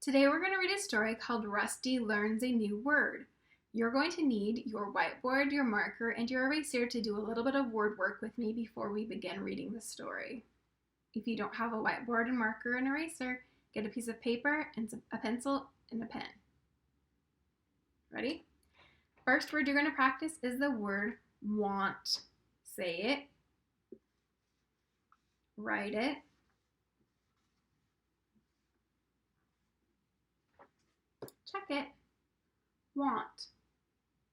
Today we're going to read a story called Rusty Learns a New Word. You're going to need your whiteboard, your marker, and your eraser to do a little bit of word work with me before we begin reading the story. If you don't have a whiteboard and marker and eraser, get a piece of paper and a pencil and a pen. Ready? First word you're going to practice is the word want. Say it. Write it. Check it. Want.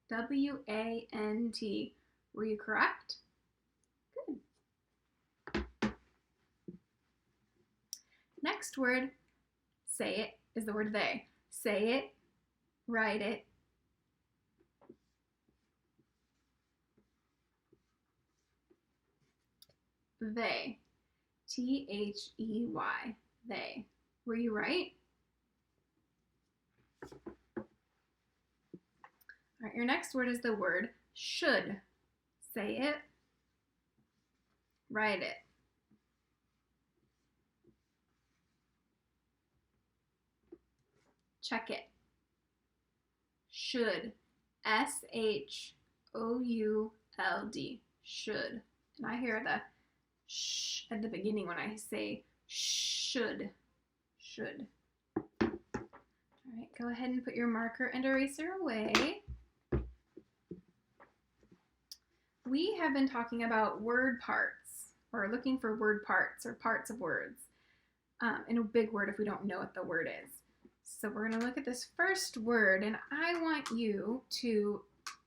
W-A-N-T. Were you correct? Good. Next word, say it, is the word they. Say it, write it. They. T-H-E-Y. They. Were you right? All right, your next word is the word should. Say it, write it. Check it. Should. S-H-O-U-L-D. Should. And I hear the sh at the beginning when I say should. Should. All right, go ahead and put your marker and eraser away. We have been talking about word parts, or looking for word parts or parts of words in a big word if we don't know what the word is. So we're going to look at this first word, and I want you to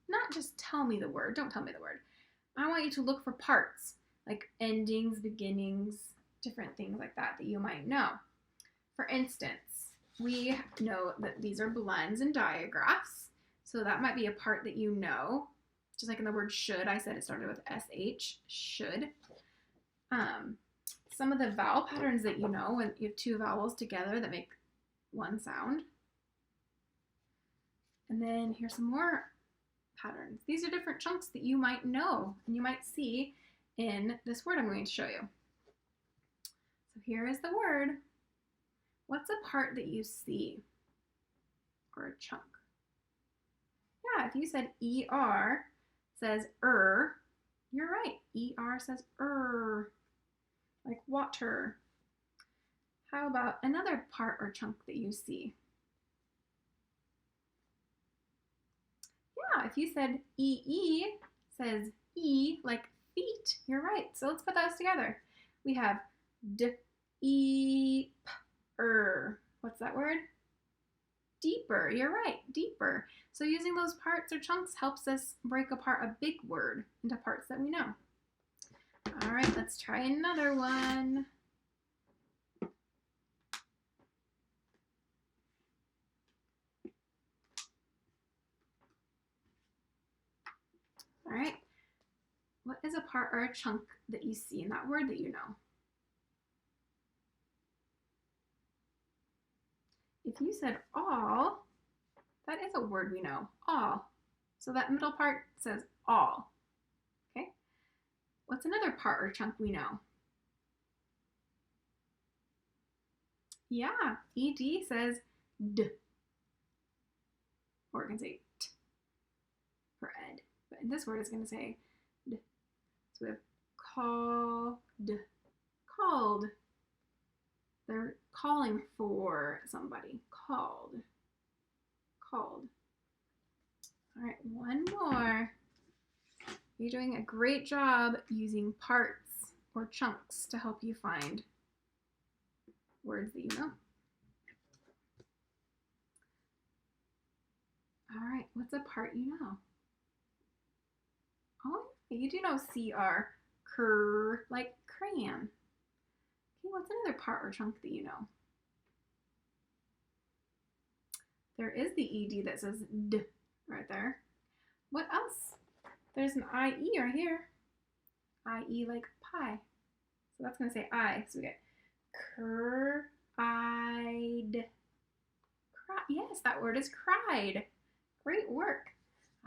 not just tell me the word, don't tell me the word. I want you to look for parts, like endings, beginnings, different things like that you might know. For instance, we know that these are blends and digraphs, so that might be a part that you know. Just like in the word should, I said it started with S-H, should. Some of the vowel patterns that you know, when you have two vowels together that make one sound. And then here's some more patterns. These are different chunks that you might know and you might see in this word I'm going to show you. So here is the word. What's a part that you see or a chunk? Yeah, if you said ER says you're right. ER says like water. How about another part or chunk that you see? Yeah, if you said EE says E like feet, you're right. So let's put those together. We have What's that word? Deeper. You're right, deeper. So using those parts or chunks helps us break apart a big word into parts that we know. All right, let's try another one. All right, what is a part or a chunk that you see in that word that you know? If you said all, that is a word we know, all. So that middle part says all, okay? What's another part or chunk we know? Yeah, ED says D. Or it can say T for ed. But in this word it's going to say D. So we have called, called. They're calling for somebody. Called. Called. All right, one more. You're doing a great job using parts or chunks to help you find words that you know. All right, what's a part you know? Oh, you do know CR, like crayon. Okay, what's another part or chunk that you know? There is the ED that says D right there. What else? There's an IE right here. IE like pie. So that's going to say I. So we get cried. Yes, that word is cried. Great work.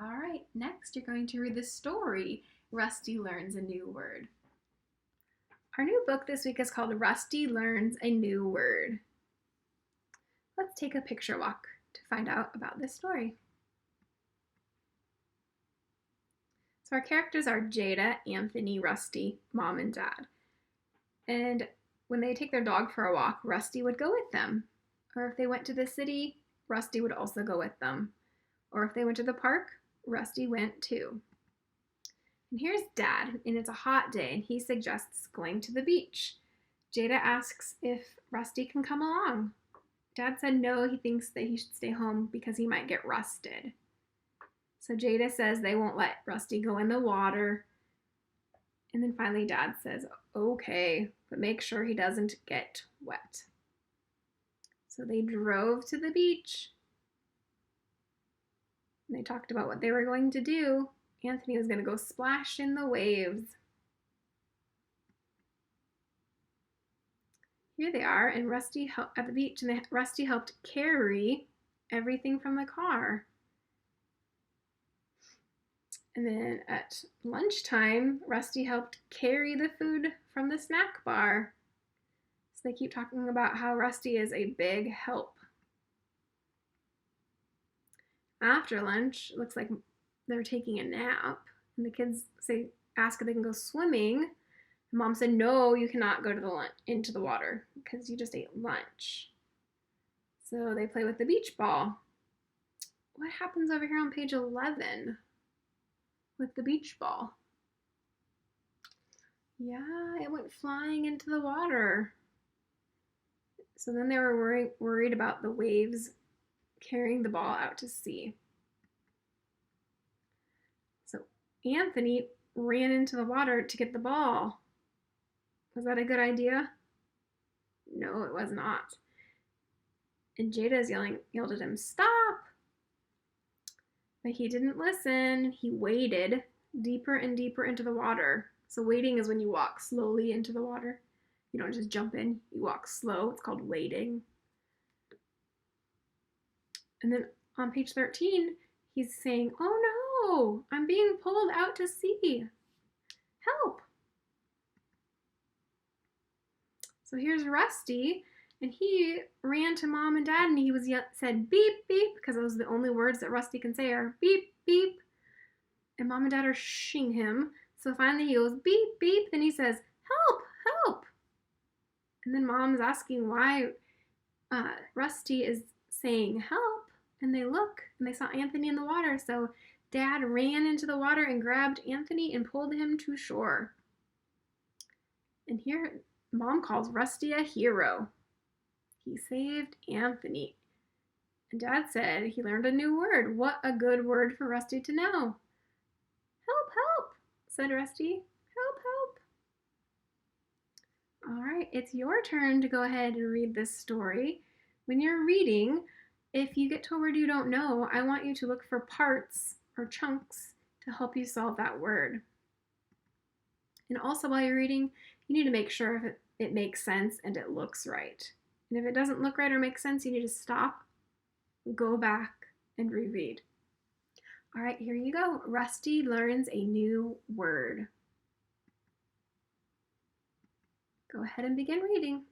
All right, next you're going to read the story, Rusty Learns a New Word. Our new book this week is called Rusty Learns a New Word. let's take a picture walk to find out about this story. So our characters are Jada, Anthony, Rusty, Mom, and Dad. And when they take their dog for a walk, Rusty would go with them. Or if they went to the city, Rusty would also go with them. Or if they went to the park, Rusty went too. And here's Dad, and it's a hot day, and he suggests going to the beach. Jada asks if Rusty can come along. Dad said no, he thinks that he should stay home because he might get rusted. So Jada says they won't let Rusty go in the water. And then finally Dad says, okay, but make sure he doesn't get wet. So they drove to the beach. And they talked about what they were going to do. Anthony was going to go splash in the waves. Here they are, and Rusty at the beach, and Rusty helped carry everything from the car. And then at lunchtime, Rusty helped carry the food from the snack bar. So they keep talking about how Rusty is a big help. After lunch, it looks like they're taking a nap, and the kids ask if they can go swimming. Mom said, no, you cannot go to into the water because you just ate lunch. So they play with the beach ball. What happens over here on page 11 with the beach ball? Yeah, it went flying into the water. So then they were worried about the waves carrying the ball out to sea. So Anthony ran into the water to get the ball. Was that a good idea? No, it was not. And Jada yelled at him, stop! But he didn't listen. He waded deeper and deeper into the water. So wading is when you walk slowly into the water. You don't just jump in, you walk slow. It's called wading. And then on page 13, he's saying, oh no, I'm being pulled out to sea. Help! So here's Rusty, and he ran to Mom and Dad, and he said beep, beep, because those are the only words that Rusty can say are beep, beep. And Mom and Dad are shushing him. So finally he goes beep, beep, then he says, help, help. And then Mom's asking why Rusty is saying help, and they look, and they saw Anthony in the water. So Dad ran into the water and grabbed Anthony and pulled him to shore. And here Mom calls Rusty a hero. He saved Anthony. And Dad said he learned a new word. What a good word for Rusty to know. Help, help, said Rusty. Help, help. All right, it's your turn to go ahead and read this story. When you're reading, if you get to a word you don't know, I want you to look for parts or chunks to help you solve that word. And also while you're reading, you need to make sure if it makes sense and it looks right. And if it doesn't look right or make sense, you need to stop, go back, and reread. All right, here you go. Rusty learns a new word. Go ahead and begin reading.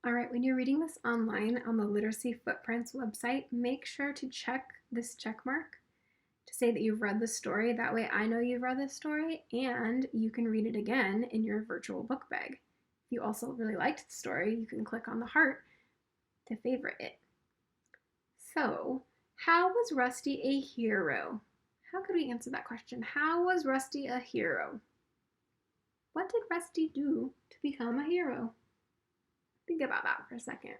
All right, when you're reading this online on the Literacy Footprints website, make sure to check this check mark to say that you've read the story. That way I know you've read this story and you can read it again in your virtual book bag. If you also really liked the story, you can click on the heart to favorite it. So, how was Rusty a hero? How could we answer that question? How was Rusty a hero? What did Rusty do to become a hero? Think about that for a second.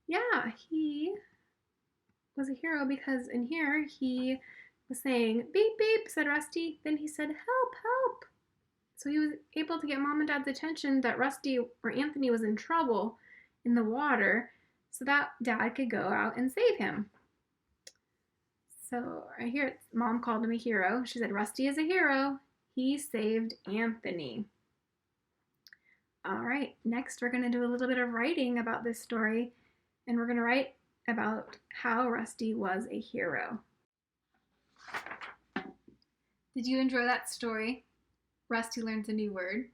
Yeah, he was a hero because in here he was saying, beep, beep, said Rusty. Then he said, help, help. So he was able to get Mom and Dad's attention that Rusty or Anthony was in trouble in the water so that Dad could go out and save him. So right here, Mom called him a hero. She said, Rusty is a hero. He saved Anthony. All right, next we're going to do a little bit of writing about this story, and we're going to write about how Rusty was a hero. Did you enjoy that story? Rusty learns a new word.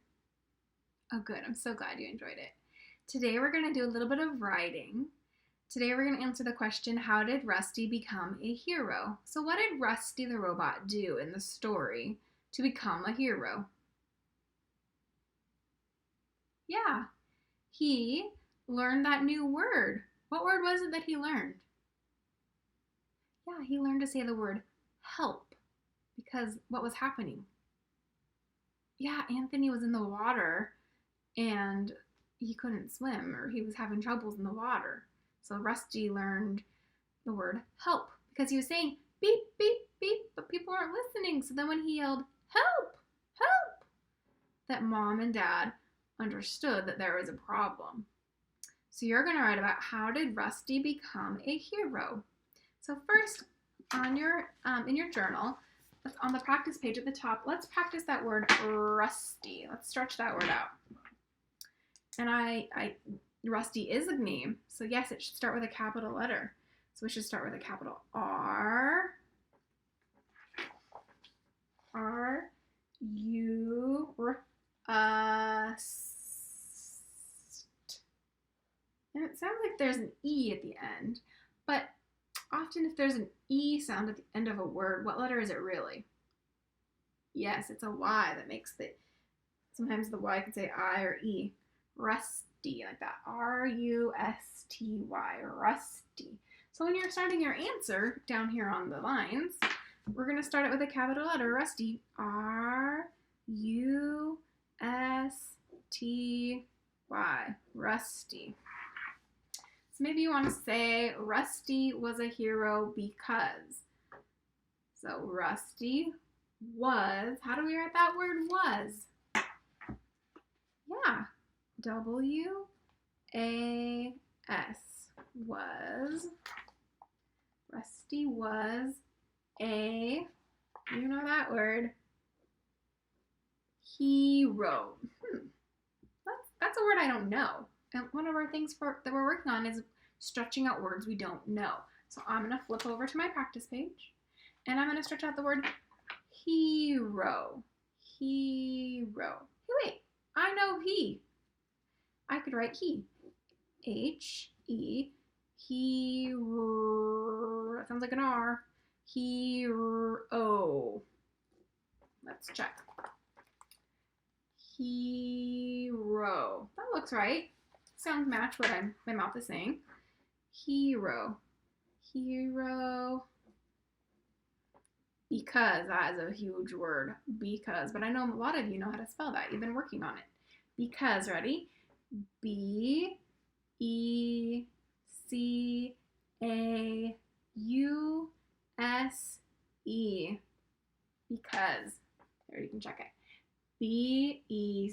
Oh, good. I'm so glad you enjoyed it. Today we're going to do a little bit of writing. Today we're going to answer the question, how did Rusty become a hero? So what did Rusty the robot do in the story to become a hero? Yeah, he learned that new word. What word was it that he learned? Yeah, he learned to say the word help because what was happening? Yeah, Anthony was in the water and he couldn't swim or he was having troubles in the water. So Rusty learned the word help because he was saying beep, beep, beep, but people aren't listening. So then when he yelled help, help, that Mom and Dad understood that there was a problem. So you're going to write about how did Rusty become a hero. So first, on your in your journal, on the practice page at the top, let's practice that word rusty. Let's stretch that word out. And Rusty is a name, so yes, it should start with a capital letter. So we should start with a capital R. R U and it sounds like there's an E at the end, but often if there's an E sound at the end of a word, what letter is it really? Yes, it's a Y that makes the, sometimes the Y can say I or E. Rusty, like that. R-U-S-T-Y, rusty. So when you're starting your answer down here on the lines, we're going to start it with a capital letter, rusty. R-U-S-T-Y, rusty. So maybe you want to say Rusty was a hero because. So Rusty was, how do we write that word was? Yeah, W-A-S, was. Rusty was a, you know that word, hero. That's a word I don't know. And one of our things that we're working on is stretching out words we don't know. So I'm going to flip over to my practice page, and I'm going to stretch out the word hero. Hero. Hey, wait. I know he. I could write he. H-E. Hero. That sounds like an R. Hero. Let's check. Hero. That looks right. Sounds match what my mouth is saying. Hero. Hero. Because that is a huge word. Because. But I know a lot of you know how to spell that. You've been working on it. Because. Ready? B-E-C-A-U-S-E. Because. There, you can check it. B-E-C-A-U-S-E.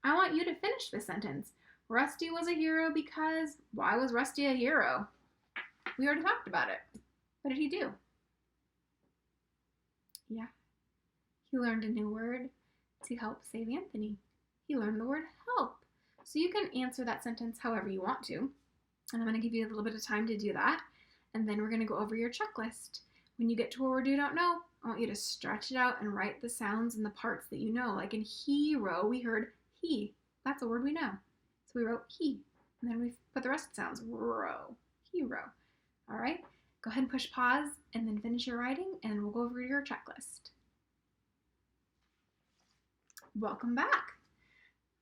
I want you to finish this sentence. Rusty was a hero because, why was Rusty a hero? We already talked about it. What did he do? Yeah. He learned a new word to help save Anthony. He learned the word help. So you can answer that sentence however you want to. And I'm going to give you a little bit of time to do that. And then we're going to go over your checklist. When you get to a word you don't know, I want you to stretch it out and write the sounds in the parts that you know. Like in hero, we heard he. That's a word we know. So we wrote he. And then we put the rest of the sounds. Row. Hero. All right. Go ahead and push pause and then finish your writing and we'll go over your checklist. Welcome back.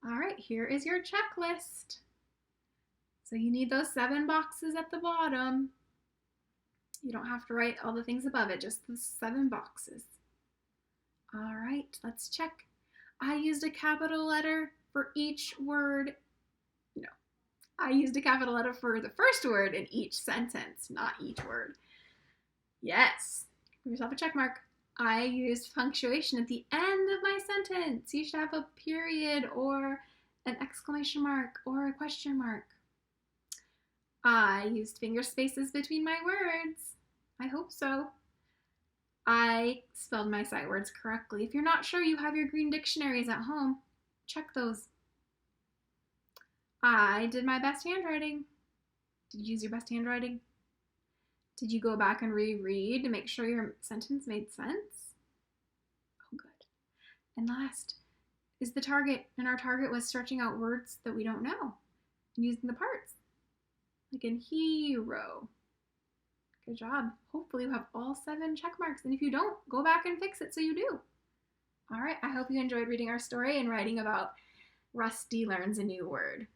All right, here is your checklist. So you need those 7 boxes at the bottom. You don't have to write all the things above it, just the 7 boxes. All right, let's check. I used a capital letter for each word. No, I used a capital letter for the first word in each sentence, not each word. Yes, give yourself a check mark. I used punctuation at the end of my sentence. You should have a period or an exclamation mark or a question mark. I used finger spaces between my words. I hope so. I spelled my sight words correctly. If you're not sure, you have your green dictionaries at home. Check those. I did my best handwriting. Did you use your best handwriting? Did you go back and reread to make sure your sentence made sense? Oh, good. And last is the target. And our target was stretching out words that we don't know and using the parts. Like in hero. Good job. Hopefully you have all 7 check marks. And if you don't, go back and fix it so you do. All right, I hope you enjoyed reading our story and writing about Rusty learns a new word.